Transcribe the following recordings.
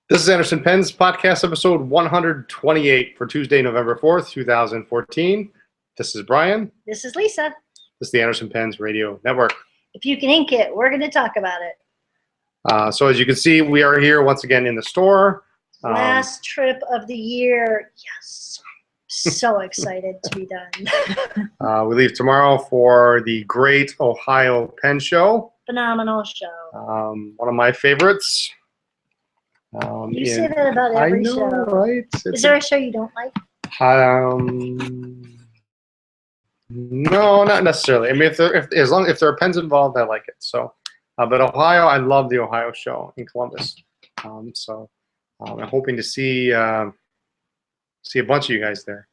This is Anderson Penn's podcast episode 128 for Tuesday, November 4th, 2014. This is Brian. This is Lisa. This is the Anderson Penn's Radio Network. If you can ink it, we're going to talk about it. So as you can see, we are here once again in the store. Last trip of the year. Yes. So excited to be done. We leave tomorrow for the Great Ohio Pen Show. Phenomenal show. One of my favorites. You say that about every show. Right? Is there a show you don't like? No, not necessarily. I mean, if there are pens involved, I like it. So, but Ohio, I love the Ohio show in Columbus. I'm hoping to see a bunch of you guys there.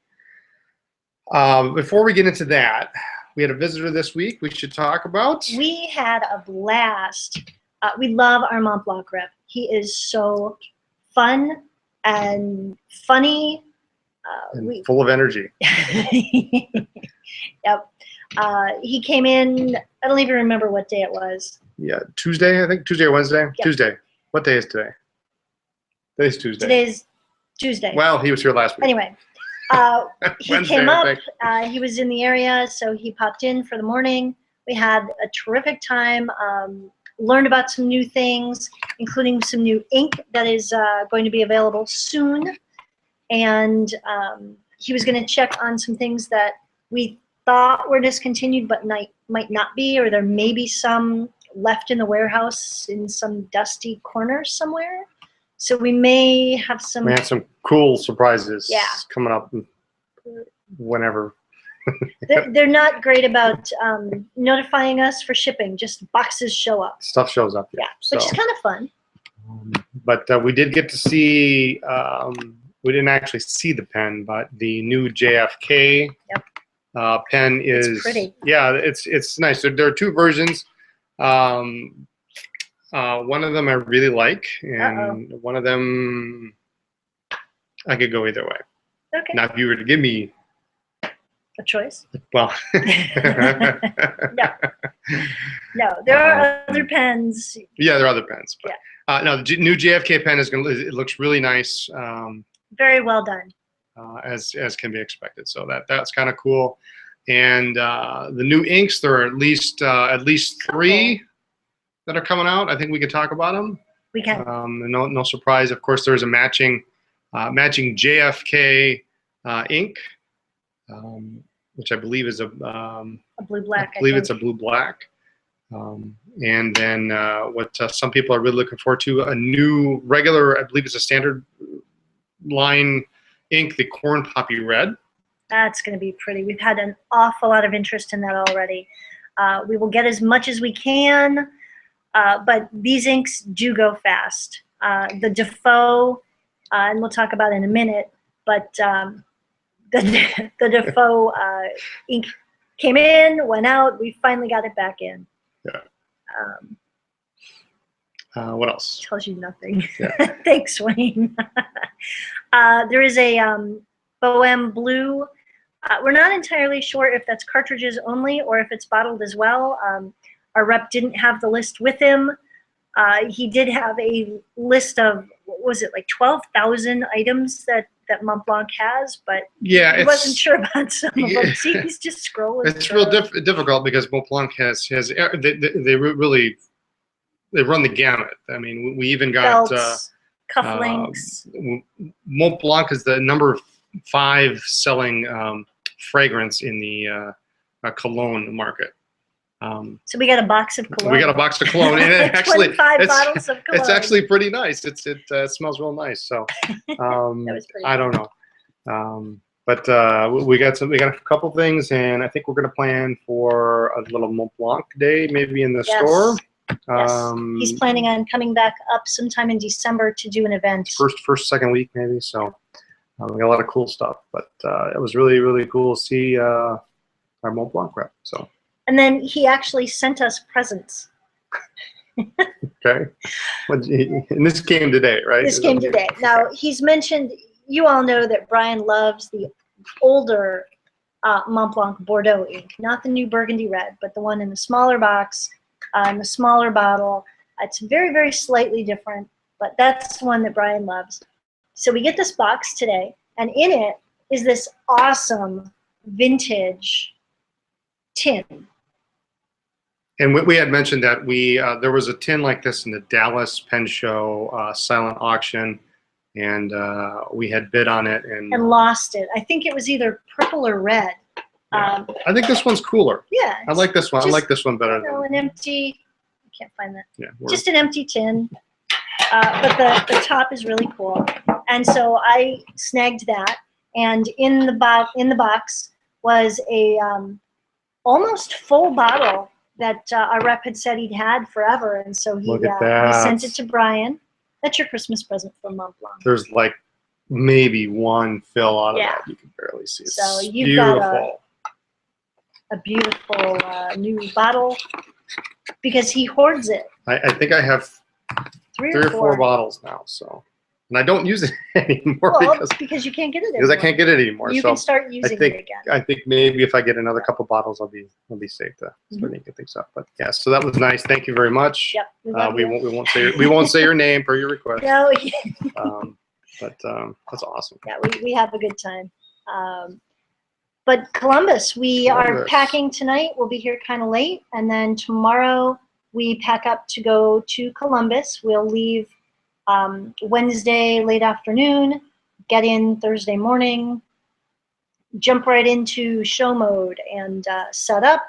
Before we get into that, we had a visitor this week. We should talk about. We had a blast. We love our Montblanc rep. He is so fun and funny. And full of energy. Yep. He came in, I don't even remember what day it was. Yeah, Tuesday, I think. Tuesday or Wednesday? Yep. Tuesday. What day is today? Today's Tuesday. Today's Tuesday. Well, he was here last week. Anyway, he Wednesday, came up. He was in the area, so he popped in for the morning. We had a terrific time. Learned about some new things, including some new ink that is going to be available soon. And he was going to check on some things that we thought were discontinued but might not be, or there may be some left in the warehouse in some dusty corner somewhere. So we may have some. We have some cool surprises. Yeah. Coming up whenever. They're not great about notifying us for shipping. Just boxes show up. Stuff shows up. Yeah, which is kind of fun. But we did get to see. We didn't actually see the pen, but the new JFK pen is. It's pretty. Yeah, it's nice. There are two versions. One of them I really like, and one of them I could go either way. Okay. Now, if you were to give me a choice? Well, no, there are other pens. Yeah, there are other pens, but no, the new JFK pen it looks really nice. Very well done. As can be expected, so that's kind of cool. And the new inks, there are at least three that are coming out. I think we could talk about them. We can. No surprise. Of course, there's a matching JFK ink. Which I believe is a blue-black. I believe it's a blue-black. And then what some people are really looking forward to, a new regular, I believe it's a standard line ink, the Corn Poppy Red. That's going to be pretty. We've had an awful lot of interest in that already. We will get as much as we can, but these inks do go fast. The Defoe, and we'll talk about it in a minute, but the Defoe ink came in, went out. We finally got it back in. Yeah. What else? Tells you nothing. Yeah. Thanks, Wayne. There is a Bohème Blue. We're not entirely sure if that's cartridges only or if it's bottled as well. Our rep didn't have the list with him. He did have a list of, what was it, like 12,000 items that Montblanc has, but he wasn't sure about some of them. See, he's just scrolling. It's real difficult because Montblanc has they really run the gamut. I mean, we even got belts, cufflinks. Montblanc is the number 5 selling fragrance in the cologne market. So we got a box of cologne. We got a box of cologne, and it actually 25 bottles of cologne. It's actually pretty nice. It smells real nice. So I don't know, but we got a couple things, and I think we're gonna plan for a little Montblanc day, maybe in the store. Yes. He's planning on coming back up sometime in December to do an event. Second week maybe. So we got a lot of cool stuff, but it was really cool to see our Montblanc rep. So. And then he actually sent us presents. Okay. And this came today, right? This came today. Now, he's mentioned, you all know that Brian loves the older Montblanc Bordeaux ink, not the new Burgundy Red, but the one in the smaller box, in the smaller bottle. It's very, very slightly different. but that's one that Brian loves. So we get this box today, and in it is this awesome vintage tin. And we had mentioned that there was a tin like this in the Dallas Pen Show silent auction, and we had bid on it and lost it. I think it was either purple or red. I think this one's cooler. Yeah. I like this one. I like this one better. You know, an empty. I can't find that. Yeah. Just an empty tin, but the top is really cool. And so I snagged that, and in the box was a almost full bottle that our rep had said he'd had forever, and so he sent it to Brian. That's your Christmas present from Montblanc. There's like maybe one fill out of that. You can barely see. It's so you've beautiful. got a beautiful new bottle because he hoards it. I think I have three or four bottles now. So, and I don't use it anymore because you can't get it. Because I can't get it anymore. You can start using it again. I think maybe if I get another couple bottles, I'll be safe to start making things up. But yeah, so that was nice. Thank you very much. Yep. We won't say your name per your request. No. But that's awesome. Yeah, we have a good time. But Columbus, we are packing tonight. We'll be here kind of late, and then tomorrow we pack up to go to Columbus. We'll leave Wednesday late afternoon, get in Thursday morning, jump right into show mode and set up,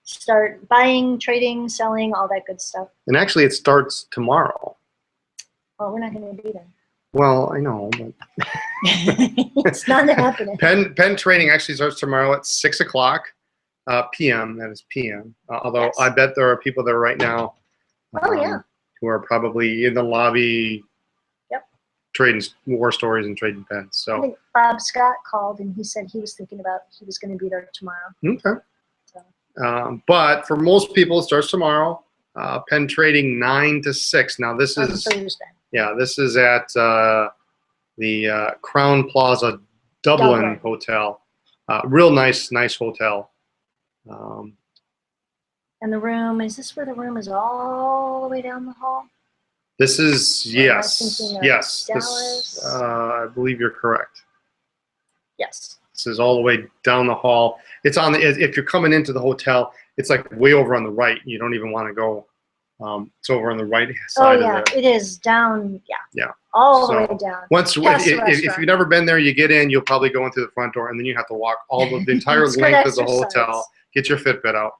start buying, trading, selling, all that good stuff. And actually it starts tomorrow. Well, we're not going to be there. Well, I know, but it's not happening. Pen trading actually starts tomorrow at 6 o'clock p.m. That is p.m. Although I bet there are people there right now. Who are probably in the lobby. Trading war stories and trading pens. So I think Bob Scott called and he said he was thinking about he was going to be there tomorrow. Okay. So. But for most people, it starts tomorrow. Pen trading 9 to 6. Now this is Thursday. Yeah, this is at the Crown Plaza Dublin Hotel. Real nice hotel. And the room, is this where the room is all the way down the hall? This is, yes. Dallas. I believe you're correct. Yes. This is all the way down the hall. It's on if you're coming into the hotel, it's like way over on the right. You don't even want to go. It's over on the right side. Oh, yeah, of it is down, Yeah. All the way down. If you've never been there, you get in, you'll probably go in through the front door, and then you have to walk the entire length of the hotel, get your Fitbit out.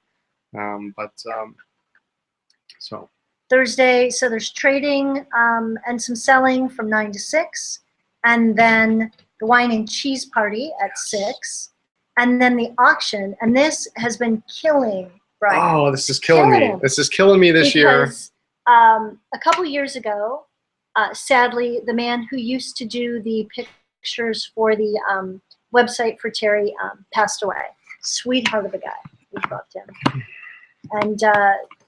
So Thursday, so there's trading and some selling from 9 to 6, and then the wine and cheese party at 6, and then the auction. And this has been killing Brian. Oh, this is killing me. This is killing me this year. Because a couple years ago, sadly, the man who used to do the pictures for the website for Terry passed away. Sweetheart of a guy. We loved him. And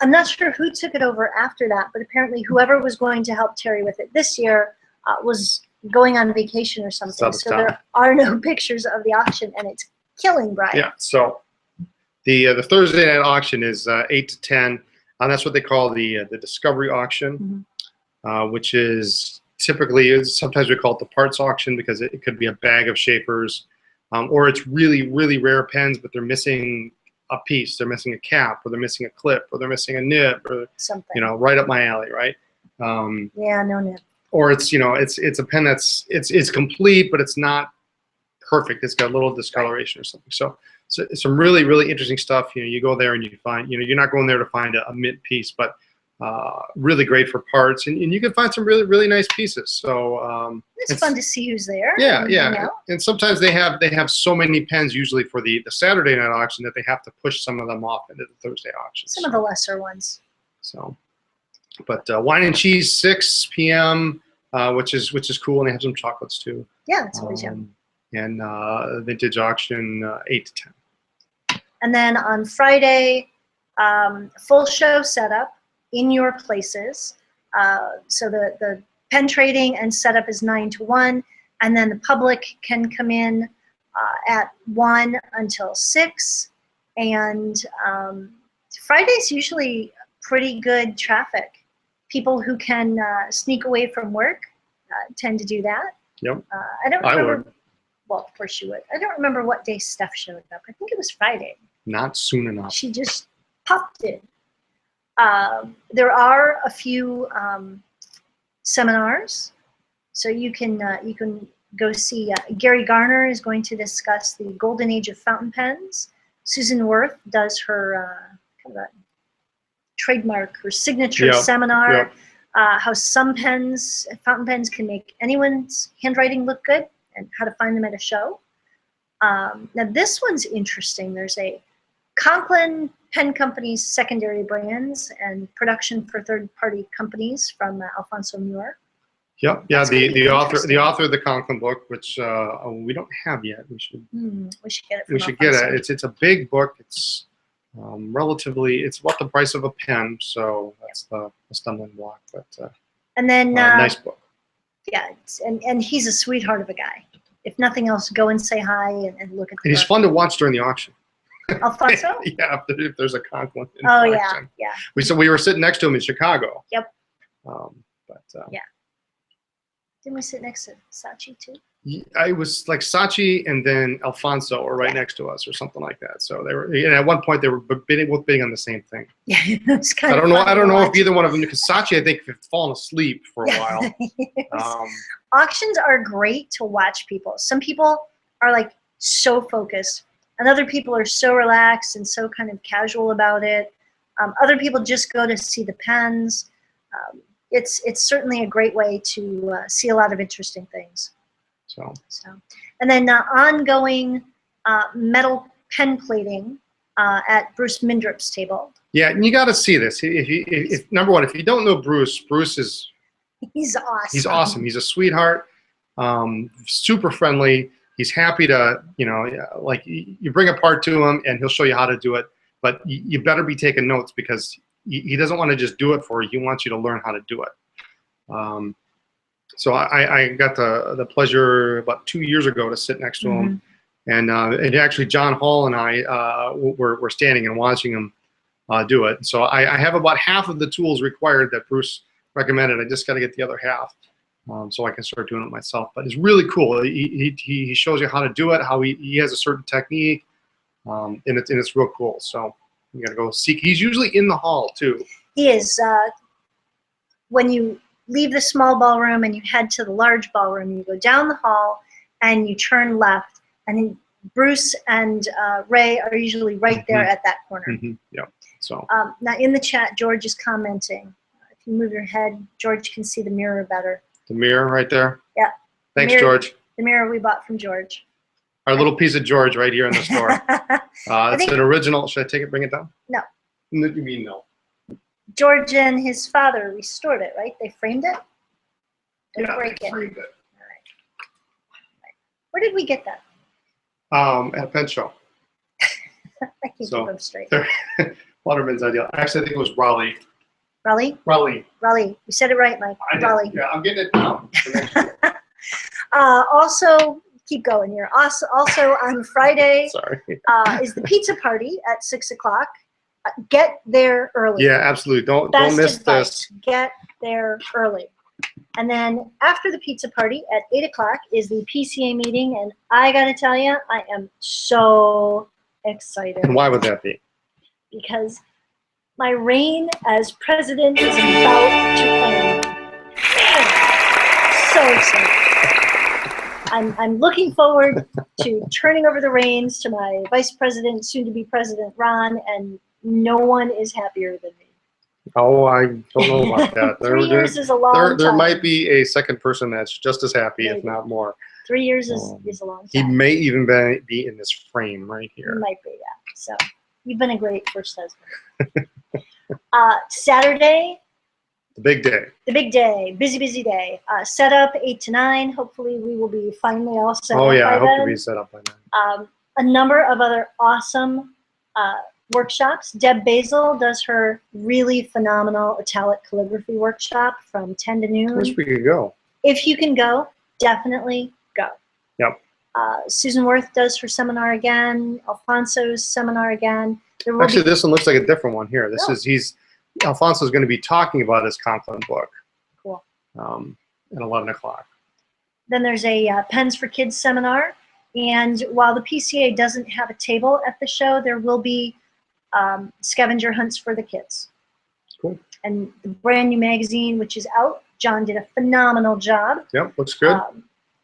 I'm not sure who took it over after that, but apparently whoever was going to help Terry with it this year was going on vacation or something. So there are no pictures of the auction, and it's killing Brian. Yeah, so the Thursday night auction is 8 to 10. That's what they call the discovery auction, which is typically, sometimes we call it the parts auction because it could be a bag of shapers, or it's really, really rare pens, but they're missing a piece, they're missing a cap, or they're missing a clip, or they're missing a nib, or something. Right up my alley, right? Yeah, no nib. Or it's it's a pen that's it's complete, but it's not perfect. It's got a little discoloration or something. So some really, really interesting stuff. You go there and you find, you're not going there to find a mint piece, but really great for parts, and you can find some really, really nice pieces. So it's fun to see who's there. Yeah. And sometimes they have so many pens usually for the Saturday night auction that they have to push some of them off into the Thursday auction. Some of the lesser ones. So, but wine and cheese 6 p.m. Which is cool, and they have some chocolates too. Yeah, that's always yum. And vintage auction 8 to 10. And then on Friday, full show setup in your places. So the pen trading and setup is 9 to 1, and then the public can come in at 1 until 6. And Friday's usually pretty good traffic. people who can sneak away from work tend to do that. Yep. I don't remember. would. Well, of course you would. I don't remember what day Steph showed up. I think it was Friday. Not soon enough. She just popped in. There are a few seminars, so you can go see. Gary Garner is going to discuss the golden age of fountain pens. Susan Worth does her kind of a trademark, her signature seminar. Yep. How some pens, fountain pens, can make anyone's handwriting look good, and how to find them at a show. Now this one's interesting. There's a Conklin Pen Company's secondary brands and production for third-party companies from Alfonso Muir. Yep. Yeah. The author of the Conklin book, which we don't have yet. We should. We should get it. From we should get it. It's a big book. It's relatively. It's about the price of a pen, so that's the stumbling block. But and then nice book. Yeah, and he's a sweetheart of a guy. If nothing else, go and say hi and look at. And he's fun to watch during the auction. Alfonso? Yeah, if there's a Conklin. Oh yeah, yeah. We were sitting next to him in Chicago. Yep. Yeah. Didn't we sit next to Saatchi too? I was like Saatchi and then Alfonso were right next to us or something like that. So they were, and at one point they were both bidding on the same thing. Yeah, it's kind I of. I don't know if either one of them, because Saatchi I think had fallen asleep for a while. Yes. Auctions are great to watch people. Some people are like so focused, and other people are so relaxed and so kind of casual about it. Other people just go to see the pens. It's certainly a great way to see a lot of interesting things. So. And then ongoing metal pen plating at Bruce Mindrup's table. Yeah, and you got to see this. If number one, if you don't know Bruce, he's awesome. He's awesome. He's a sweetheart. Super friendly. He's happy to, like you bring a part to him and he'll show you how to do it. But you better be taking notes, because he doesn't want to just do it for you. He wants you to learn how to do it. So I got the pleasure about 2 years ago to sit next to him, and actually John Hall and I were standing and watching him do it. So I have about half of the tools required that Bruce recommended. I just got to get the other half, so I can start doing it myself. But it's really cool. He shows you how to do it, how he has a certain technique, and it's real cool. So you got to go seek. He's usually in the hall too. He is. When you leave the small ballroom and you head to the large ballroom, you go down the hall and you turn left, and Bruce and Ray are usually right there at that corner. Yeah. So now in the chat, George is commenting. If you move your head, George can see the mirror better. The mirror right there? Yeah. Thanks, George. The mirror we bought from George. Our little piece of George right here in the store. It's an original. Should I take it, bring it down? No. What do you mean no? George and his father restored it, right? They framed it? Yeah, they framed it. All right. Where did we get that? At a pen show. I can't keep them straight. Waterman's Ideal. Actually, I think it was Raleigh. Raleigh? Raleigh. Raleigh. You said it right, Mike. Raleigh. Yeah, I'm getting it down. Also, keep going here. Also on Friday is the pizza party at 6 o'clock. Get there early. Yeah, absolutely. Don't miss this. Get there early. And then after the pizza party at 8 o'clock is the PCA meeting, and I got to tell you, I am so excited. And why would that be? Because my reign as president is about to end. So excited. I'm looking forward to turning over the reins to my vice president, soon to be president, Ron, and no one is happier than me. Oh, I don't know about that. 3 years is a long time. There might be a second person that's just as happy, Maybe. if not more. 3 years is a long time. He may even be in this frame right here. He might be, yeah. So you've been a great first husband. Saturday. The big day. The big day. Busy, busy day. Set up 8 to 9. Hopefully we will be finally all set up by then. Oh, yeah. I hope to be set up by then. A number of other awesome workshops. Deb Basil does her really phenomenal italic calligraphy workshop from 10 to noon. I wish we could go. If you can go, definitely go. Yep. Susan Worth does her seminar again. Alfonso's seminar again. Actually, this one looks like a different one here. This is Alfonso is going to be talking about his Conklin book. Cool. At 11 o'clock. Then there's a Pens for Kids seminar. And while the PCA doesn't have a table at the show, there will be scavenger hunts for the kids. Cool. And the brand new magazine, which is out, John did a phenomenal job. Yep, looks good.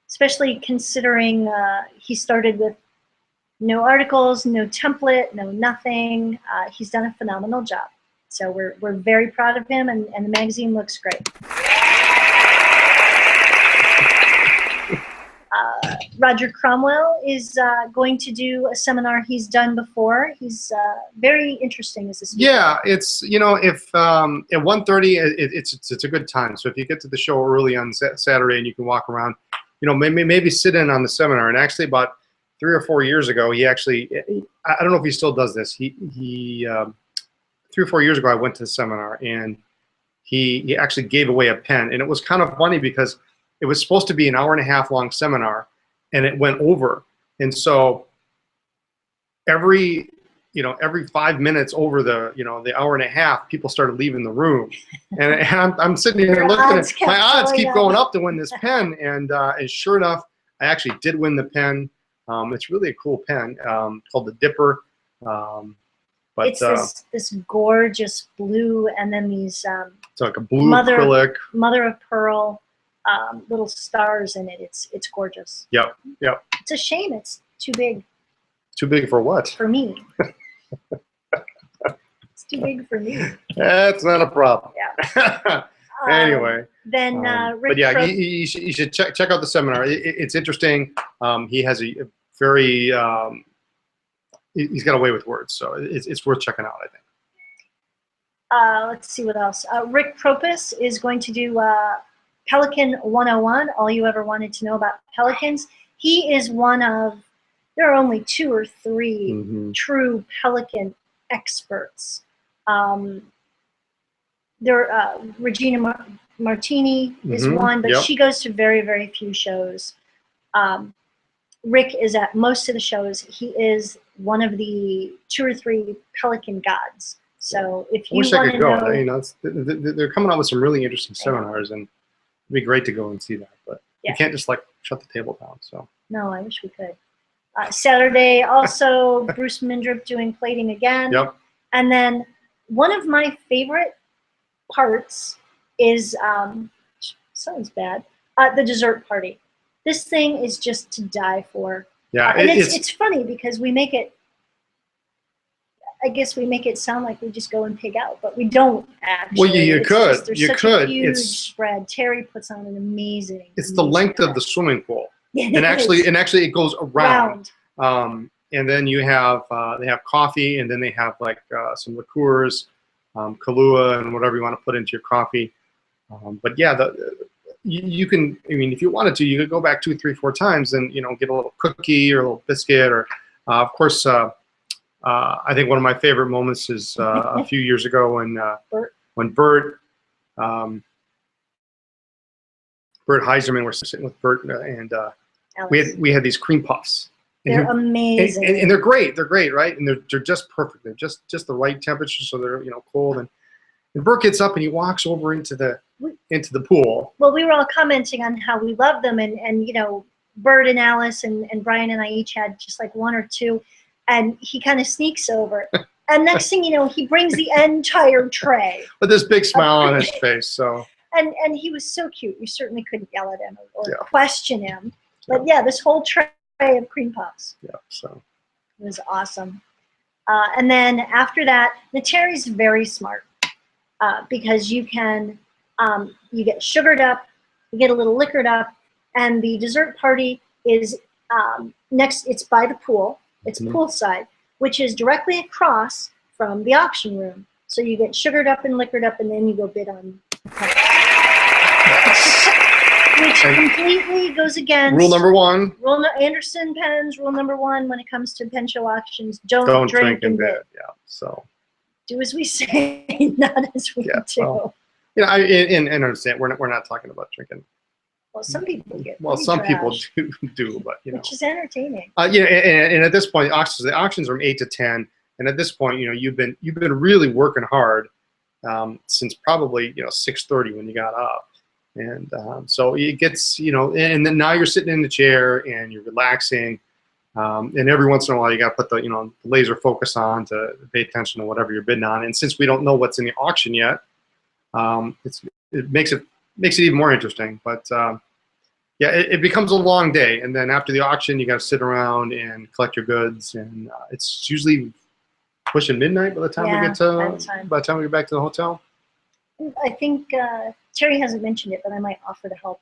Especially considering he started with no articles, no template, no nothing. He's done a phenomenal job. So we're very proud of him, and the magazine looks great. Roger Cromwell is going to do a seminar he's done before. He's very interesting as a speaker. Yeah, it's, you know, if at 1:30, it's a good time. So if you get to the show early on Saturday and you can walk around, you know, maybe sit in on the seminar. And actually, about 3 or 4 years ago, he actually, I don't know if he still does this. He 3 or 4 years ago, I went to the seminar, and he actually gave away a pen. And it was kind of funny because it was supposed to be an hour-and-a-half long seminar, and it went over. And so every 5 minutes over the hour and a half, people started leaving the room. And I'm sitting here looking at my odds keep going up to win this pen. And sure enough, I actually did win the pen. It's really a cool pen called the Dipper. It's this gorgeous blue, and then these it's like a blue acrylic, mother of pearl little stars in it. It's gorgeous. Yep. It's a shame it's too big. Too big for what? For me. It's too big for me. That's not a problem. Yeah. Anyway. Then Rick. But yeah, you should check out the seminar. It's interesting. He has a very he's got a way with words, so it's worth checking out, I think. Let's see what else. Rick Propus is going to do Pelican 101, all you ever wanted to know about pelicans. He is one of, there are only 2 or 3 true pelican experts. Regina Martini is one, but she goes to very, very few shows. Rick is at most of the shows. He is one of the 2 or 3 pelican gods. So if you wish I could go. Know, you know, they're coming out with some really interesting seminars, and it'd be great to go and see that. But you can't just like shut the table down. So no, I wish we could. Saturday also, Bruce Mindrup doing plating again. Yep. And then one of my favorite parts is sounds bad. The dessert party. This thing is just to die for. Yeah, and it's funny because we make it. I guess we make it sound like we just go and pig out, but we don't actually. Well, you could. There's you such could. A huge spread. Terry puts on an amazing. It's the length of the swimming pool, and actually it goes around. And then you have they have coffee, and then they have like some liqueurs, Kahlua, and whatever you want to put into your coffee. But yeah, you can. I mean, if you wanted to, you could go back 2, 3, 4 times, and get a little cookie or a little biscuit, or of course. I think one of my favorite moments is a few years ago when Bert Heiserman were sitting with Bert, and we had these cream puffs. They're amazing, and they're great. They're great, right? And they're just perfect. They're just the right temperature, so they're cold. And Bert gets up and he walks over into the pool. Well, we were all commenting on how we love them, and Bert and Alice and Brian and I each had just like 1 or 2. And he kind of sneaks over. And next thing you know, he brings the entire tray. With this big smile on his face. So. And he was so cute. You certainly couldn't yell at him or question him. But yeah, this whole tray of cream puffs. Yeah, so. It was awesome. And then after that, Terry's very smart because you can, you get sugared up, you get a little liquored up, and the dessert party is next, it's by the pool. It's poolside, which is directly across from the auction room. So you get sugared up and liquored up, and then you go bid on which completely goes against rule number 1. Anderson Pens, rule number 1 when it comes to pen show auctions: don't drink and bid. Yeah, so do as we say, not as we do. Well, and understand we're not talking about drinking. Well, some people get. Well, some people do, but which is entertaining. And at this point, the auctions are from 8 to 10, and at this point, you've been really working hard since probably 6:30 when you got up, and so it gets and then now you're sitting in the chair and you're relaxing, and every once in a while you got to put the laser focus on to pay attention to whatever you're bidding on. And since we don't know what's in the auction yet, it makes it even more interesting. But yeah, it becomes a long day, and then after the auction you got to sit around and collect your goods, and it's usually pushing midnight by the time we get by the time we get back to the hotel. I think Terry hasn't mentioned it, but I might offer to help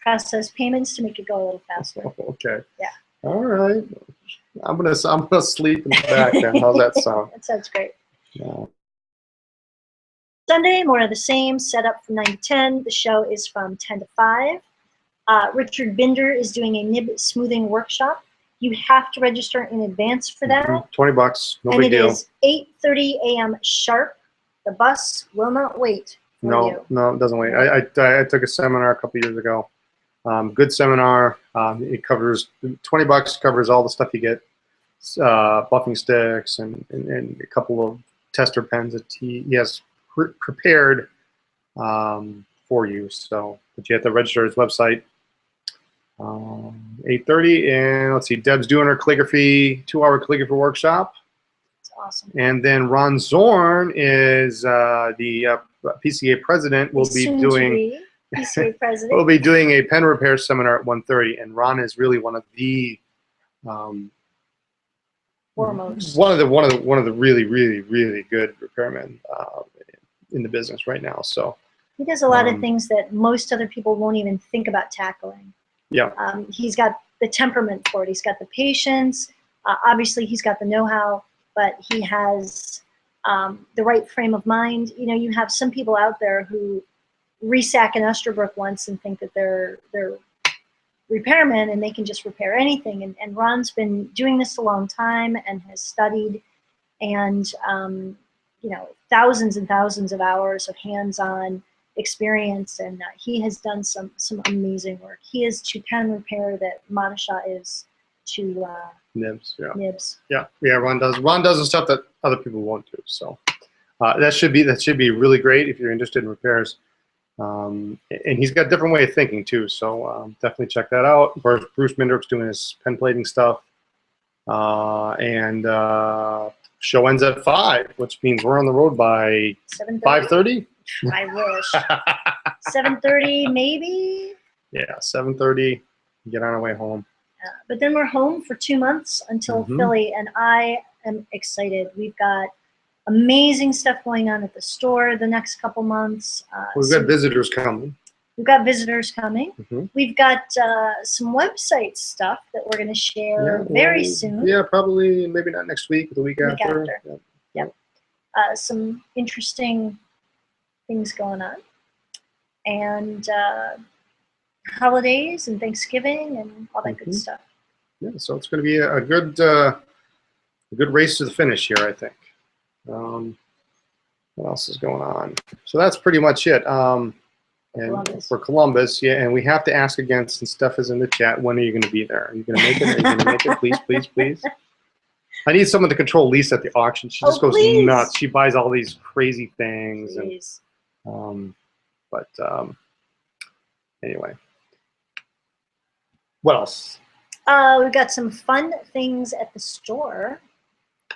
process payments to make it go a little faster. Okay. Yeah. All right. I'm gonna sleep in the back then. How's that sound? That sounds great. Yeah. Sunday, more of the same. Set up from 9 to 10. The show is from 10 to 5. Richard Binder is doing a nib smoothing workshop. You have to register in advance for that. $20, no and big deal. And it is 8:30 a.m. sharp. The bus will not wait for you. No, it doesn't wait. I took a seminar a couple years ago. Good seminar. It covers $20. Covers all the stuff you get, buffing sticks and a couple of tester pens that he has prepared for you. So, but you have to register his website. 8:30, and let's see, Deb's doing her calligraphy 2-hour calligraphy workshop. That's awesome. And then Ron Zorn is the PCA president. Will be doing PCA president. We'll be doing a pen repair seminar at 1:30, and Ron is really one of the foremost. One of the really good repairmen in the business right now. So he does a lot of things that most other people won't even think about tackling. Yeah. He's got the temperament for it. He's got the patience. Obviously, he's got the know-how, but he has the right frame of mind. You have some people out there who resack an Esterbrook once and think that they're repairmen and they can just repair anything. And Ron's been doing this a long time and has studied and thousands and thousands of hours of hands-on experience, and he has done some amazing work. He is to pen repair that Madasha is to nibs. Yeah. Nibs. Yeah. Ron does the stuff that other people won't do. So that should be really great if you're interested in repairs. And he's got a different way of thinking too. So definitely check that out. Bruce Mindrick's doing his pen plating stuff, and show ends at 5, which means we're on the road by 5:30. I wish. 7:30 maybe. Yeah, 7:30. Get on our way home. But then we're home for 2 months until Philly, and I am excited. We've got amazing stuff going on at the store the next couple months. We've got visitors coming. We've got visitors coming. We've got some website stuff that we're going to share very soon. Yeah, probably maybe not next week, but the week after. Yep. Some interesting things going on, and holidays and Thanksgiving and all that good stuff. Yeah, so it's going to be a good race to the finish here, I think. What else is going on? So that's pretty much it. And Columbus. For Columbus, yeah, and we have to ask again, since Steph is in the chat, when are you going to be there? Are you going to make it? Are you going to make it? Please, please, please. I need someone to control Lisa at the auction. She just goes nuts. She buys all these crazy things. Please. Anyway. What else? We've got some fun things at the store.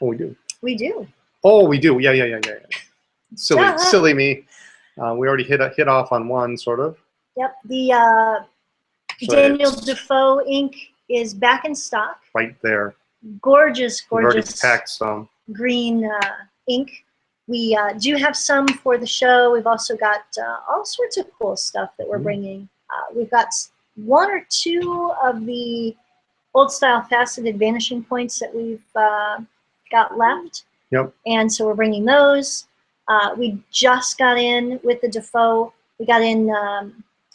Oh, we do. We do. Oh, we do. Yeah. Silly me. We already hit off on one, sort of. Yep. The Daniel Defoe ink is back in stock. Right there. Gorgeous. We've already packed some. Green ink. We do have some for the show. We've also got all sorts of cool stuff that we're bringing. We've got 1 or 2 of the old style faceted vanishing points that we've got left. Yep. And so we're bringing those. We just got in with the Defoe. We got in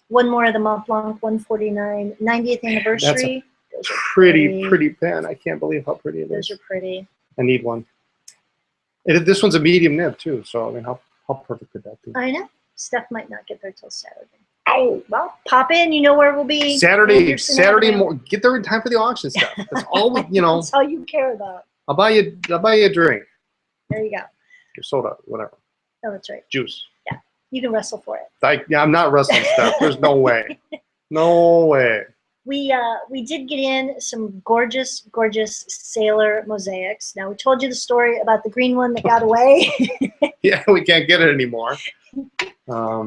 one more of the Montblanc 149 90th anniversary. That's a pretty pen. I can't believe how pretty it is. Those are pretty. I need one. This one's a medium nib too, so I mean, how perfect could that be? I know. Steph might not get there till Saturday. Oh, well, pop in. You know where we'll be. Saturday morning. Get there in time for the auction stuff. That's all That's all you care about. I'll buy you a drink. There you go. Your soda, whatever. Oh, that's right. Juice. Yeah, you can wrestle for it. I'm not wrestling stuff. There's no way. No way. We did get in some gorgeous, gorgeous sailor mosaics. Now, we told you the story about the green one that got away. Yeah, we can't get it anymore.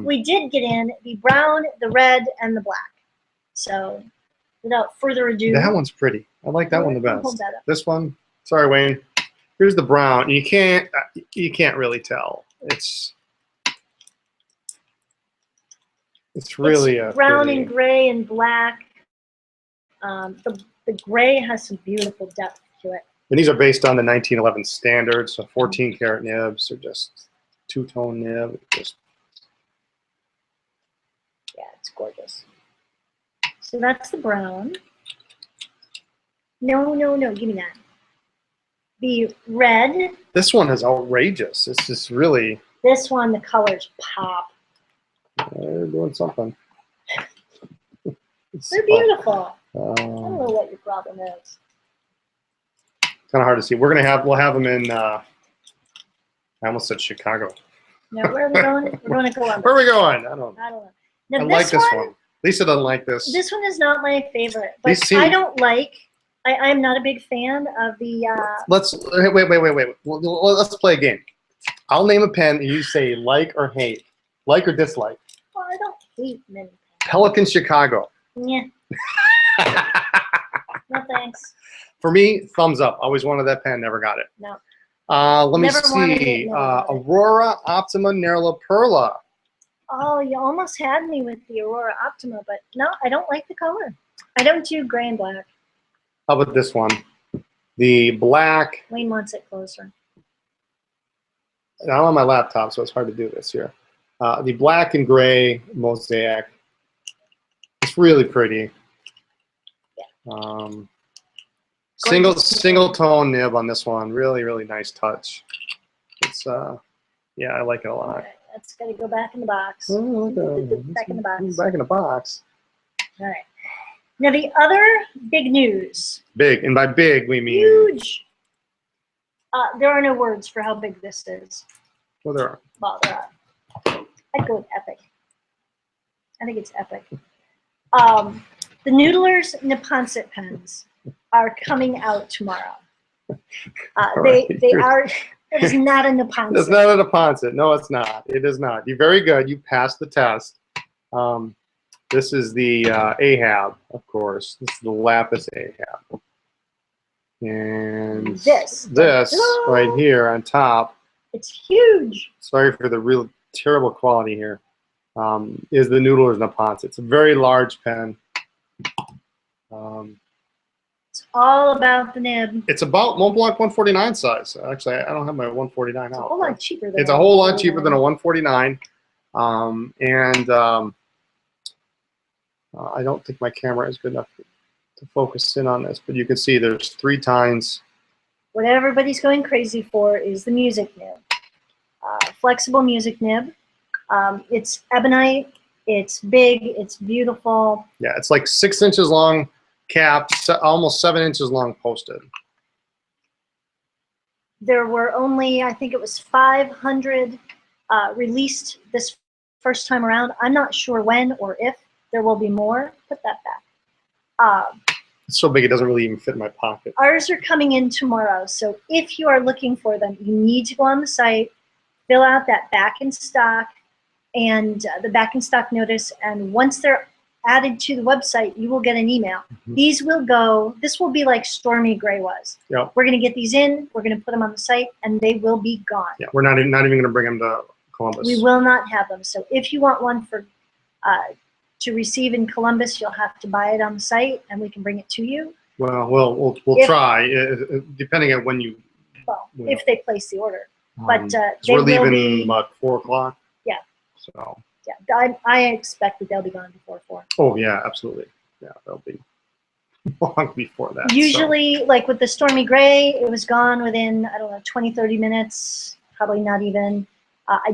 We did get in the brown, the red, and the black. So, without further ado. That one's pretty. I like that one the best. Hold that up. This one, sorry, Wayne. Here's the brown. You can't really tell. It's really it's brown pretty. and gray and black. The gray has some beautiful depth to it. And these are based on the 1911 standards, so 14 karat nibs are just two-tone nib. Just yeah, it's gorgeous. So that's the brown. No, give me that. The red. This one is outrageous. It's just really. This one, the colors pop. They're doing something. They're beautiful. I don't know what your problem is. Kind of hard to see. We'll have them in. I almost said Chicago. Now where are we going? We're going to Columbus. Where are we going? I don't know. Now, I like this one. Lisa doesn't like this. This one is not my favorite, but I don't like. I'm not a big fan of the. Wait. Well, let's play a game. I'll name a pen, and you say like or hate, like or dislike. Well, I don't hate many pens. Pelican Chicago. Yeah. No thanks. For me, thumbs up. Always wanted that pen, never got it. No. Let me see. Aurora Optima Nerla Perla. Oh, you almost had me with the Aurora Optima, but no, I don't like the color. I don't do gray and black. How about this one? The black. Wayne wants it closer. I'm on my laptop, so it's hard to do this here. The black and gray mosaic. It's really pretty. Yeah. Single tone nib on this one. Really, really nice touch. It's yeah, I like it a lot. All right, that's got to go back in the box. Oh, Back in the box. Back in the box. All right. Now the other big news. Big, and by big we mean huge. There are no words for how big this is. Well, there are. Well, there are. I'd go with epic. I think it's epic. The Noodler's Neponset pens are coming out tomorrow. They are. It is not a Neponset. It's not a Neponset. No, it's not. It is not. You're very good. You passed the test. This is the Ahab, of course. This is the Lapis Ahab. And this right here on top. It's huge. Sorry for the real terrible quality here. Is the Noodler's Neponset. It's a very large pen. It's all about the nib. It's about Montblanc 149 size. Actually, I don't have my 149 out. It's a whole lot cheaper than it's a whole lot cheaper than a 149. I don't think my camera is good enough to focus in on this, but you can see there's 3 tines. What everybody's going crazy for is the music nib. Flexible music nib. It's ebonite. It's big. It's beautiful. Yeah, it's like 6 inches long cap, almost 7 inches long posted. There were only, I think it was 500 released this first time around. I'm not sure when or if there will be more. Put that back. It's so big it doesn't really even fit in my pocket. Ours are coming in tomorrow, so if you are looking for them, you need to go on the site, fill out that back in stock and the back in stock notice, and once they're added to the website, you will get an email. These will go, this will be like Stormy Gray was. Yep. We're going to get these in, we're going to put them on the site, and they will be gone. Yeah, we're not even going to bring them to Columbus. We will not have them. So if you want one for to receive in Columbus, you'll have to buy it on the site, and we can bring it to you. Well, we'll try, depending on when you. Well, if they place the order, but they we're will leaving be, about 4 o'clock. Yeah. So. Yeah, I expect that they'll be gone before 4. Oh yeah, absolutely. Yeah, they'll be long before that. Usually, like with the Stormy Gray, it was gone within, I don't know, 20, 30 minutes, probably not even.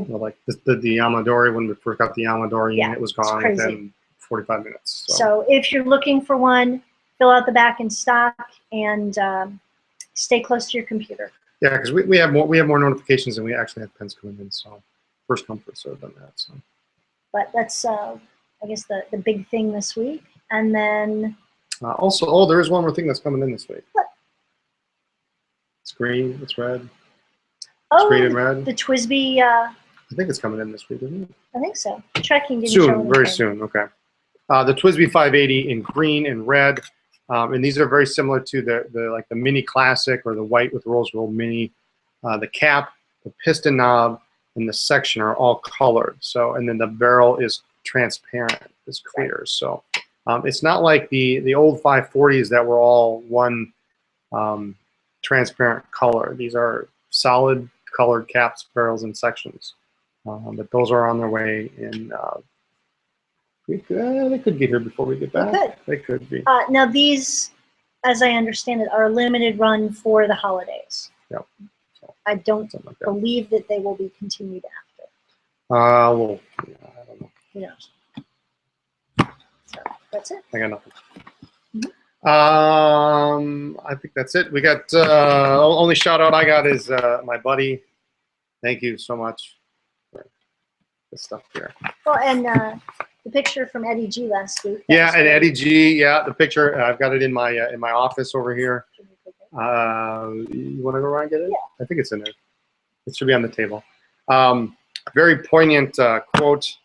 Like the Amadori, when we first got the Amadori, yeah, it was gone within 45 minutes. So if you're looking for one, fill out the back in stock and stay close to your computer. Yeah, because we have more notifications than we actually have pens coming in. So first come, first served on that. So. But that's, I guess, the big thing this week. And then... also, oh, there is one more thing that's coming in this week. What? It's green, it's red. Oh, green and red. The TWSBI. I think it's coming in this week, isn't it? I think so. Tracking didn't show Soon, very anything. soon. Okay. The TWSBI 580 in green and red, and these are very similar to the Mini Classic or the white with rose gold Mini. The cap, the piston knob, and the section are all colored. So, and then the barrel is transparent, it's clear. So, it's not like the old 540s that were all one transparent color. These are solid colored caps, barrels, and sections. But those are on their way, and they could get here before we get back. They could be. Now these, as I understand it, are a limited run for the holidays. Yep. I don't believe that they will be continued after. Well, yeah, I don't know. Who knows? So that's it. I got nothing. I think that's it. We got only shout out I got is my buddy. Thank you so much for this stuff here. Well, and the picture from Eddie G last week. Yeah, and Eddie G. Yeah, the picture. I've got it in my office over here. You want to go around and get it? Yeah. I think it's in there. It should be on the table. Very poignant quote.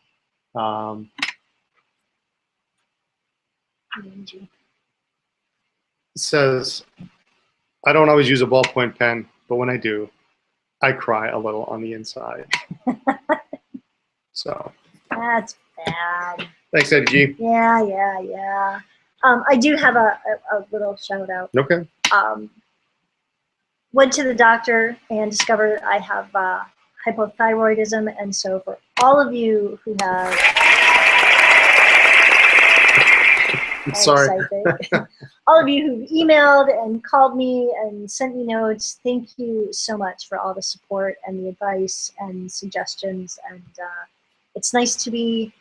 It says, "I don't always use a ballpoint pen, but when I do, I cry a little on the inside." So. That's bad. Thanks, Eddie G. Yeah. I do have a little shout out. Okay. Went to the doctor and discovered I have hypothyroidism, and so for all of you who have, sorry. all of you who've emailed and called me and sent me notes, thank you so much for all the support and the advice and suggestions. And it's nice to be.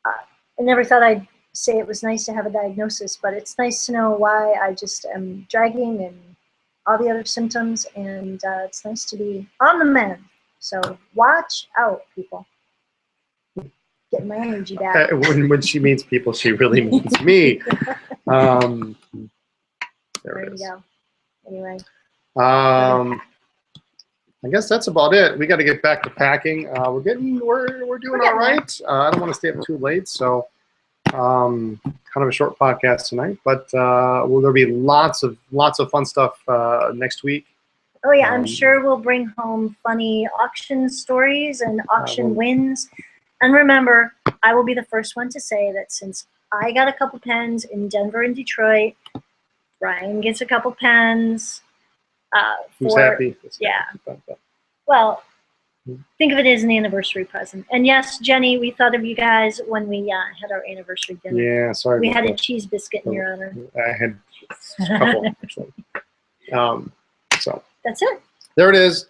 I never thought I'd say it was nice to have a diagnosis, but it's nice to know why I just am dragging and all the other symptoms, and it's nice to be on the mend. So watch out, people. Getting my energy back. When she means people, she really means me. There it is. You go. Anyway. I guess that's about it. We got to get back to packing. We're doing all right. I don't want to stay up too late, so kind of a short podcast tonight. But there'll be lots of fun stuff next week. Oh yeah, I'm sure we'll bring home funny auction stories and auction wins. And remember, I will be the first one to say that since I got a couple pens in Denver and Detroit, Brian gets a couple pens. Who's happy? Yeah. Well, think of it as an anniversary present. And yes, Jenny, we thought of you guys when we had our anniversary dinner. Yeah, sorry. We had a cheese biscuit in your honor. I had a couple, actually. So that's it. There it is.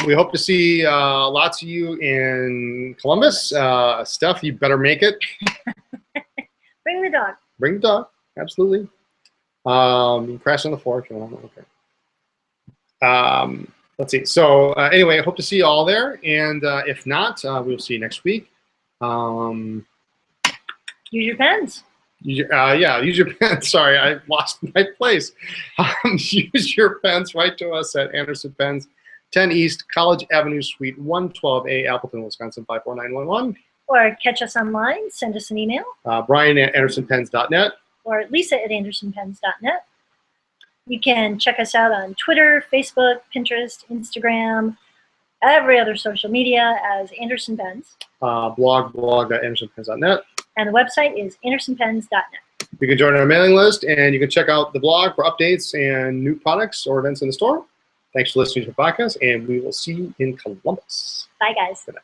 We hope to see lots of you in Columbus. Steph, you better make it. Bring the dog. Bring the dog, absolutely. You can crash on the floor if you want. Okay. Let's see. So anyway, I hope to see you all there. And if not, we'll see you next week. Use your pens. Yeah, use your pens. Sorry, I lost my place. Use your pens. Write to us at Anderson Pens, 10 East College Avenue, Suite 112A, Appleton, Wisconsin, 54911. Or catch us online. Send us an email. Brian at AndersonPens.net. Or Lisa at AndersonPens.net. You can check us out on Twitter, Facebook, Pinterest, Instagram, every other social media as Anderson Pens. Blog.AndersonPens.net. And the website is AndersonPens.net. You can join our mailing list, and you can check out the blog for updates and new products or events in the store. Thanks for listening to the podcast, and we will see you in Columbus. Bye, guys. Good night.